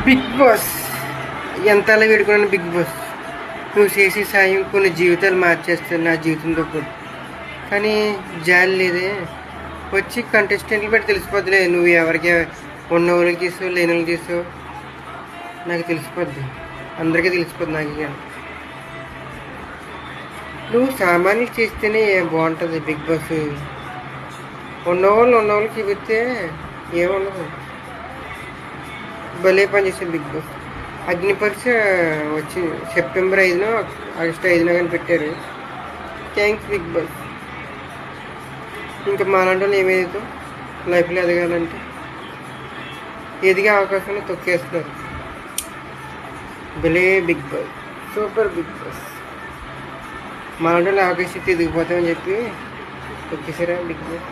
Big boss ఎంతలా వేడుకున్నాను big boss. నువ్వు చేసే సాయం కొన్ని జీవితాలు మార్చేస్తాను నా జీవితంతో కూడా. కానీ జాలి లేదే. వచ్చి కంటెస్టెంట్లు బట్టి తెలిసిపోద్దిలే నువ్వు ఎవరికి ఉన్న వాళ్ళకి తీసావు లేని వాళ్ళకి తీసావు. నాకు తెలిసిపోద్ది, అందరికీ తెలిసిపోద్ది. నాకు ఇక నువ్వు సామాన్యులు చేస్తేనే బాగుంటుంది బిగ్ బాస్. ఉన్నవాళ్ళు చూపిస్తే ఏముండదు. భలే పనిచేసే బిగ్ బాస్. అగ్ని పరీక్ష వచ్చి సెప్టెంబర్ 5నో ఆగస్టు 5నో కానీ పెట్టారు. Thanks Bigg Boss. ఇంకా మాలాంటి వాళ్ళు ఏమేదో లైఫ్లో ఎదగాలంటే ఎదిగే అవకాశాన్ని తొక్కేస్తున్నారు. భలే Bigg Boss, super Bigg Boss. మాలాంటి వాళ్ళు అవకాశం ఎదిగిపోతామని చెప్పి తొక్కేసారా బిగ్ బాస్.